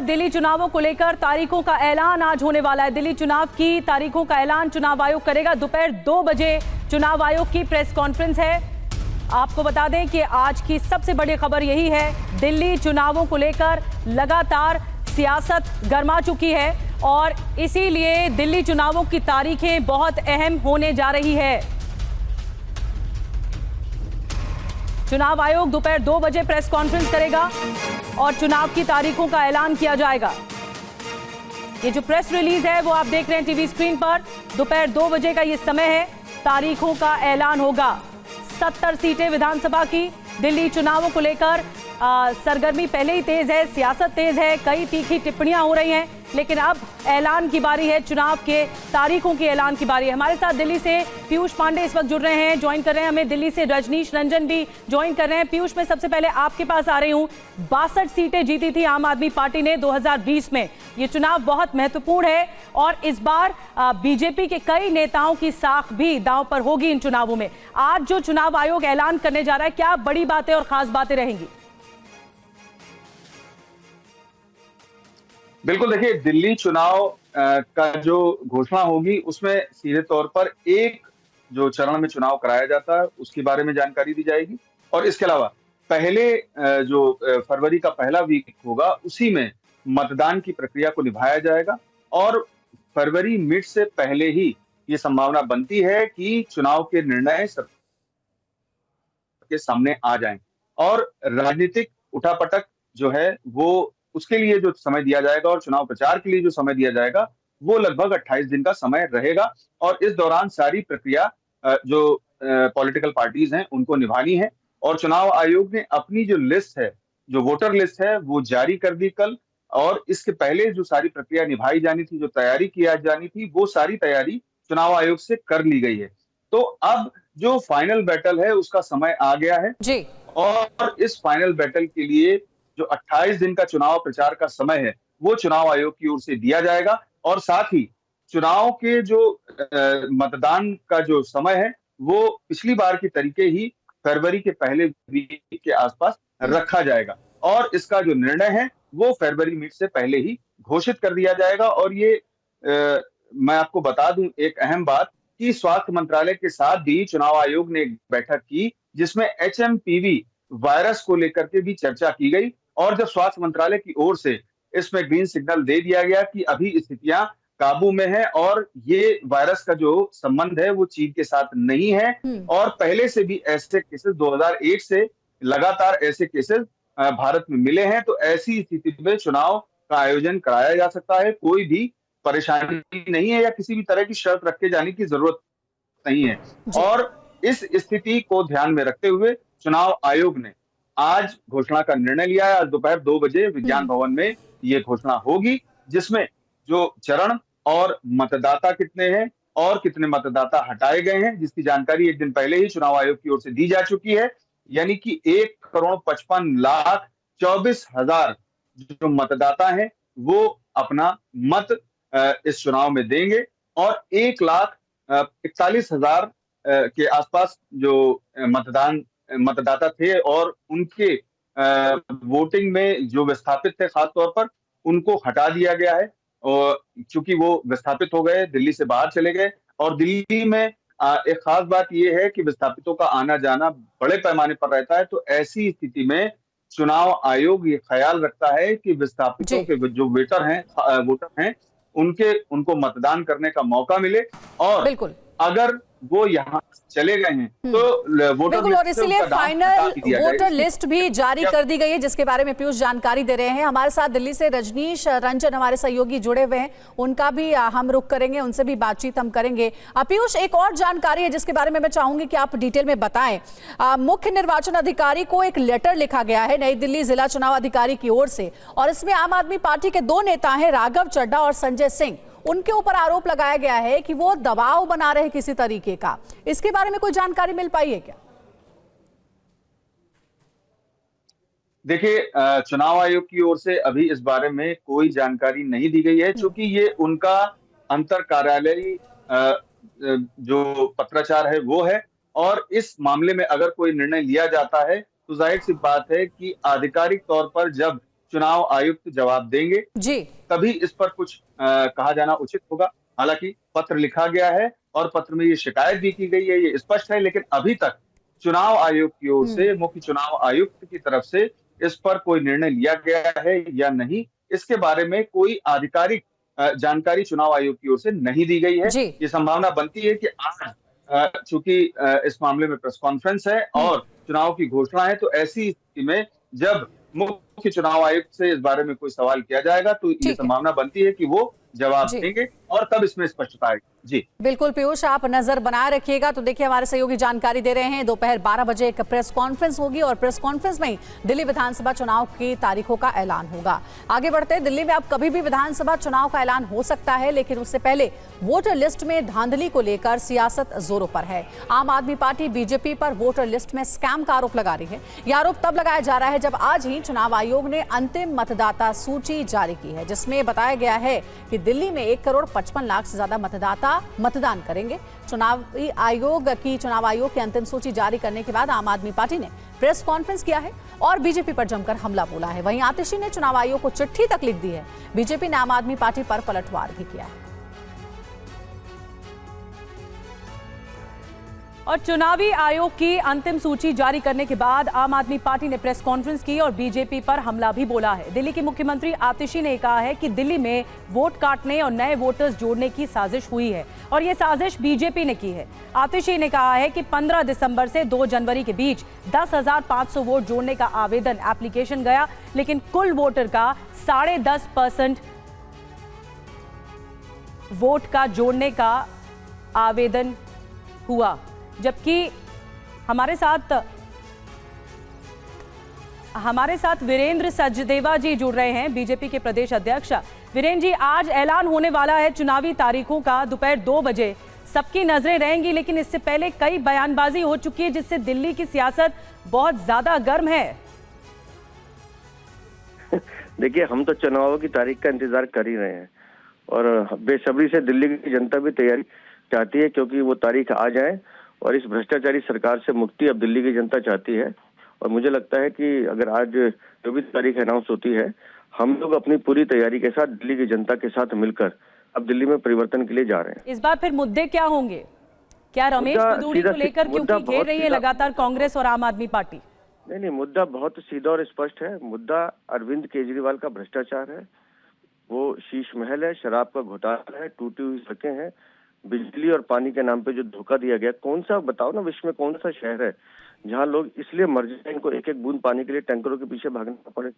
दिल्ली चुनावों को लेकर तारीखों का ऐलान आज होने वाला है। दिल्ली चुनाव की तारीखों का ऐलान चुनाव आयोग करेगा। दोपहर 2 बजे चुनाव आयोग की प्रेस कॉन्फ्रेंस है। आपको बता दें कि आज की सबसे बड़ी खबर यही है, दिल्ली चुनावों को लेकर लगातार सियासत गर्मा चुकी है और इसीलिए दिल्ली चुनावों की तारीखें बहुत अहम होने जा रही है। चुनाव आयोग दोपहर 2 बजे प्रेस कॉन्फ्रेंस करेगा और चुनाव की तारीखों का ऐलान किया जाएगा। ये जो प्रेस रिलीज है वो आप देख रहे हैं टीवी स्क्रीन पर। दोपहर 2 बजे का ये समय है, तारीखों का ऐलान होगा। 70 सीटें विधानसभा की। दिल्ली चुनावों को लेकर सरगर्मी पहले ही तेज है, सियासत तेज है, कई तीखी टिप्पणियां हो रही हैं, लेकिन अब ऐलान की बारी है, चुनाव के तारीखों के ऐलान की बारी है। हमारे साथ दिल्ली से पीयूष पांडे इस वक्त जुड़ रहे हैं, ज्वाइन कर रहे हैं हमें। दिल्ली से रजनीश रंजन भी ज्वाइन कर रहे हैं। पीयूष, मैं सबसे पहले आपके पास आ रही हूँ। 62 सीटें जीती थी आम आदमी पार्टी ने 2020 में। ये चुनाव बहुत महत्वपूर्ण है और इस बार बीजेपी के कई नेताओं की साख भी दांव पर होगी इन चुनावों में। आज जो चुनाव आयोग ऐलान करने जा रहा है, क्या बड़ी बातें और खास बातें रहेंगी? बिल्कुल, देखिए, दिल्ली चुनाव का जो घोषणा होगी उसमें सीधे तौर पर एक जो चरण में चुनाव कराया जाता है उसके बारे में जानकारी दी जाएगी और इसके अलावा पहले जो फरवरी का पहला वीक होगा उसी में मतदान की प्रक्रिया को निभाया जाएगा और फरवरी मिड से पहले ही ये संभावना बनती है कि चुनाव के निर्णय सबके सामने आ जाएं और राजनीतिक उठापटक जो है वो उसके लिए जो समय दिया जाएगा और चुनाव प्रचार के लिए जो समय दिया जाएगा वो लगभग 28 दिन का समय रहेगा और इस दौरान सारी प्रक्रिया जो पॉलिटिकल पार्टीज हैं उनको निभानी है और चुनाव आयोग ने अपनी जो लिस्ट है, जो वोटर लिस्ट है, वो जारी कर दी कल और इसके पहले जो सारी प्रक्रिया निभाई जानी थी, जो तैयारी की जानी थी, वो सारी तैयारी चुनाव आयोग से कर ली गई है। तो अब जो फाइनल बैटल है उसका समय आ गया है जी। और इस फाइनल बैटल के लिए जो 28 दिन का चुनाव प्रचार का समय है वो चुनाव आयोग की ओर से दिया जाएगा और साथ ही चुनाव के जो मतदान का जो समय है वो पिछली बार की तरीके ही फरवरी के पहले वीक के आसपास रखा जाएगा और इसका जो निर्णय है वो फरवरी मिड से पहले ही घोषित कर दिया जाएगा। और ये मैं आपको बता दूं एक अहम बात कि स्वास्थ्य मंत्रालय के साथ भी चुनाव आयोग ने एक बैठक की जिसमें HMPV वायरस को लेकर के भी चर्चा की गई और जब स्वास्थ्य मंत्रालय की ओर से इसमें ग्रीन सिग्नल दे दिया गया कि अभी स्थितियां काबू में है और ये वायरस का जो संबंध है वो चीन के साथ नहीं है और पहले से भी ऐसे केसेस 2001 से लगातार ऐसे केसेस भारत में मिले हैं, तो ऐसी स्थिति में चुनाव का आयोजन कराया जा सकता है। कोई भी परेशानी नहीं है या किसी भी तरह की शर्त रखे जाने की जरूरत नहीं है और इस स्थिति को ध्यान में रखते हुए चुनाव आयोग ने आज घोषणा का निर्णय लिया है। आज दोपहर 2 बजे विज्ञान भवन में ये घोषणा होगी जिसमें जो चरण और मतदाता कितने हैं और कितने मतदाता हटाए गए हैं जिसकी जानकारी एक दिन पहले ही चुनाव आयोग की ओर से दी जा चुकी है। यानी कि 1,55,24,000 जो मतदाता हैं वो अपना मत इस चुनाव में देंगे और 1,41,000 के आसपास जो मतदाता थे और उनके वोटिंग में जो विस्थापित थे खास तौर पर उनको हटा दिया गया है और क्योंकि वो विस्थापित हो गए, दिल्ली से बाहर चले गए और दिल्ली में एक खास बात यह है कि विस्थापितों का आना जाना बड़े पैमाने पर रहता है। तो ऐसी स्थिति में चुनाव आयोग ये ख्याल रखता है कि विस्थापितों के जो वोटर हैं उनको मतदान करने का मौका मिले और अगर वो यहाँ चले गए हैं तो बिल्कुल, और इसीलिए फाइनल वोटर लिस्ट भी जारी कर दी गई है जिसके बारे में पीयूष जानकारी दे रहे हैं। हमारे साथ दिल्ली से रजनीश रंजन हमारे सहयोगी जुड़े हुए हैं, उनका भी हम रुख करेंगे, उनसे भी बातचीत हम करेंगे। पीयूष, एक और जानकारी है जिसके बारे में मैं चाहूंगी कि आप डिटेल में बताएं। मुख्य निर्वाचन अधिकारी को एक लेटर लिखा गया है नई दिल्ली जिला चुनाव अधिकारी की ओर से और इसमें आम आदमी पार्टी के 2 नेता हैं, राघव चड्ढा और संजय सिंह। उनके ऊपर आरोप लगाया गया है कि वो दबाव बना रहे किसी तरीके का। इसके बारे में कोई जानकारी मिल पाई है क्या? देखिए, चुनाव आयोग की ओर से अभी इस बारे में कोई जानकारी नहीं दी गई है क्योंकि ये उनका अंतर कार्यालयी जो पत्राचार है वो है और इस मामले में अगर कोई निर्णय लिया जाता है तो जाहिर सी बात है कि आधिकारिक तौर पर जब चुनाव आयुक्त जवाब देंगे, जी। तभी इस पर कुछ कहा जाना उचित होगा। हालांकि पत्र लिखा गया है और पत्र में ये शिकायत भी की गई है, ये स्पष्ट है, लेकिन अभी तक चुनाव आयोग की ओर से, मुख्य चुनाव आयुक्त की तरफ से इस पर कोई निर्णय लिया गया है या नहीं, इसके बारे में कोई आधिकारिक जानकारी चुनाव आयोग की ओर से नहीं दी गई है। जी। ये संभावना बनती है कि आज चूंकि इस मामले में प्रेस कॉन्फ्रेंस है और चुनाव की घोषणा है, तो ऐसी स्थिति में जब मुख्य चुनाव आयुक्त से इस बारे में कोई सवाल किया जाएगा, तो ये ठीक है। संभावना बनती है कि वो जवाब जी। देंगे और तब इसमें स्पष्टता आएगी। जी बिल्कुल पीयूष, आप नजर बनाए रखिएगा। तो देखिए, हमारे सहयोगी जानकारी दे रहे हैं, दोपहर 12 बजे एक प्रेस कॉन्फ्रेंस होगी और प्रेस कॉन्फ्रेंस में ही दिल्ली विधानसभा चुनाव की तारीखों का ऐलान होगा। आगे बढ़ते हैं, दिल्ली में अब कभी भी विधानसभा चुनाव का ऐलान हो सकता है, लेकिन उससे पहले वोटर लिस्ट में धांधली को लेकर सियासत जोरों पर है। आम आदमी पार्टी बीजेपी पर वोटर लिस्ट में स्कैम का आरोप लगा रही है। यह आरोप तब लगाया जा रहा है जब आज ही चुनाव आयोग ने अंतिम मतदाता सूची जारी की है, जिसमें बताया गया है कि दिल्ली में 1,55,00,000 से ज्यादा मतदाता मतदान करेंगे। चुनाव आयोग की अंतिम सूची जारी करने के बाद आम आदमी पार्टी ने प्रेस कॉन्फ्रेंस किया है और बीजेपी पर जमकर हमला बोला है। वहीं आतिशी ने चुनाव आयोग को चिट्ठी तक लिख दी है। बीजेपी ने आम आदमी पार्टी पर पलटवार भी किया है। और चुनावी आयोग की अंतिम सूची जारी करने के बाद आम आदमी पार्टी ने प्रेस कॉन्फ्रेंस की और बीजेपी पर हमला भी बोला है। दिल्ली की मुख्यमंत्री आतिशी ने कहा है कि दिल्ली में वोट काटने और नए वोटर्स जोड़ने की साजिश हुई है और ये साजिश बीजेपी ने की है। आतिशी ने कहा है कि 15 दिसंबर से 2 जनवरी के बीच 10,500 वोट जोड़ने का आवेदन एप्लीकेशन गया, लेकिन कुल वोटर का 10.5% वोट का जोड़ने का आवेदन हुआ। जबकि हमारे साथ वीरेंद्र सचदेवा जी जुड़ रहे हैं, बीजेपी के प्रदेश अध्यक्ष। वीरेंद्र जी, आज ऐलान होने वाला है चुनावी तारीखों का दोपहर 2 बजे। सबकी नजरें रहेंगी, लेकिन इससे पहले कई बयानबाजी हो चुकी है, जिससे दिल्ली की सियासत बहुत ज्यादा गर्म है। देखिए, हम तो चुनावों की तारीख का इंतजार कर ही रहे हैं और बेसब्री से दिल्ली की जनता भी तैयारी चाहती है, क्योंकि वो तारीख आ जाए और इस भ्रष्टाचारी सरकार से मुक्ति अब दिल्ली की जनता चाहती है। और मुझे लगता है कि अगर आज जो भी तारीख अनाउंस होती है, हम लोग अपनी पूरी तैयारी के साथ दिल्ली की जनता के साथ मिलकर अब दिल्ली में परिवर्तन के लिए जा रहे हैं। इस बार फिर मुद्दे क्या होंगे? क्या रमेश भदौड़ी को लेकर, क्योंकि घेर रही है लगातार कांग्रेस और आम आदमी पार्टी? नहीं, मुद्दा बहुत सीधा और स्पष्ट है। मुद्दा अरविंद केजरीवाल का भ्रष्टाचार है, वो शीश महल है, शराब का घोटाला है, टूटी हुई सड़कें हैं, बिजली और पानी के नाम पे जो धोखा दिया गया। कौन सा, बताओ ना, विश्व में कौन सा शहर है जहां लोग इसलिए मर जाए, इनको एक एक बूंद पानी के लिए टैंकरों के पीछे भागना पड़े?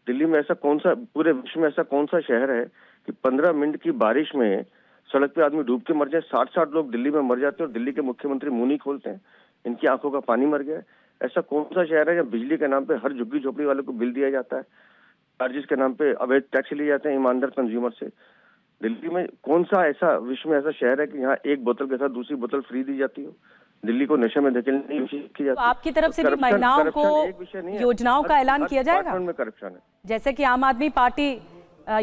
दिल्ली में ऐसा कौन सा, पूरे विश्व में ऐसा कौन सा शहर है कि 15 मिनट की बारिश में सड़क पे आदमी डूब के मर जाए? 60-60 लोग दिल्ली में मर जाते हैं और दिल्ली के मुख्यमंत्री मुंह नहीं खोलते हैं, इनकी आंखों का पानी मर गया है। ऐसा कौन सा शहर है जहाँ बिजली के नाम पे हर झुग्गी झोपड़ी वाले को बिल दिया जाता है, चार्जेस के नाम पे अवैध टैक्स लिए जाते हैं ईमानदार कंज्यूमर से? दिल्ली में कौन सा ऐसा, विश्व में ऐसा शहर है कि यहाँ एक बोतल के साथ दूसरी बोतल फ्री दी जाती हो? दिल्ली को नशे में धकेलने की कोशिश की जाती है। आपकी तरफ से भी महिलाओं को योजनाओं का ऐलान किया जाएगा? में करप्शन है, जैसे कि आम आदमी पार्टी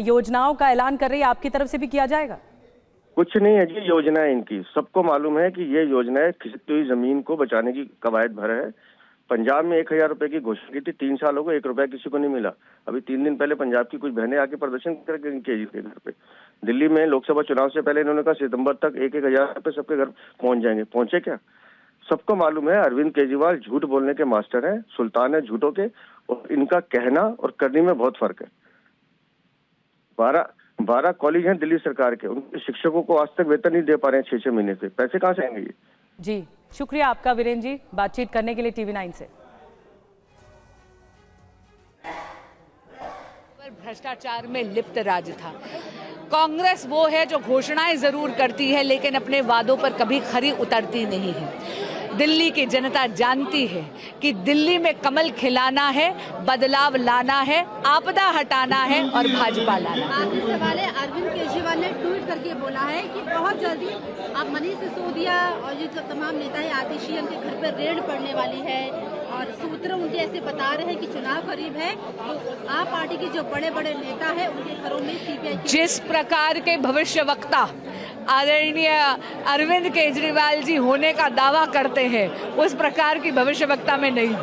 योजनाओं का ऐलान कर रही है, आपकी तरफ से भी किया जाएगा? कुछ नहीं है जी, योजना है इनकी। सबको मालूम है कि ये योजना है खिसकती हुई जमीन को बचाने की कवायद भर है। पंजाब में 1,000 रुपए की घोषणा की थी, 3 साल हो गए, 1 रुपया किसी को नहीं मिला। अभी 3 दिन पहले पंजाब की कुछ बहनें आके प्रदर्शन करके केजरी के घर पे। दिल्ली में लोकसभा चुनाव से पहले इन्होंने कहा सितंबर तक 1,000 रुपए सबके घर पहुंच जाएंगे। पहुंचे क्या? सबको मालूम है अरविंद केजरीवाल झूठ बोलने के मास्टर हैं, सुल्तान है झूठों के, और इनका कहना और करने में बहुत फर्क है। 12 कॉलेज हैं दिल्ली सरकार के, उनके शिक्षकों को आज तक वेतन नहीं दे पा रहे हैं 6-6 महीने से। पैसे कहाँ से आएंगे ये? जी, शुक्रिया आपका वीरेंद्र जी, बातचीत करने के लिए TV9 से। भ्रष्टाचार में लिप्त राज था। कांग्रेस वो है जो घोषणाएं जरूर करती है, लेकिन अपने वादों पर कभी खरी उतरती नहीं है। दिल्ली की जनता जानती है कि दिल्ली में कमल खिलाना है, बदलाव लाना है, आपदा हटाना है और भाजपा लाना है। आखिरी सवाल है, अरविंद केजरीवाल ने ट्वीट करके बोला है कि बहुत जल्दी आप मनीष सिसोदिया और ये जो तमाम नेता है आतिशी, उनके घर पर रेड पड़ने वाली है और सूत्र उनके ऐसे बता रहे हैं कि चुनाव करीब है, तो आप पार्टी के जो बड़े बड़े नेता है उनके घरों में सीबीआई जिस प्रकार के भविष्यवक्ता आदरणीय अरविंद केजरीवाल जी होने का दावा करते हैं, उस प्रकार की भविष्यवक्ता में नहीं।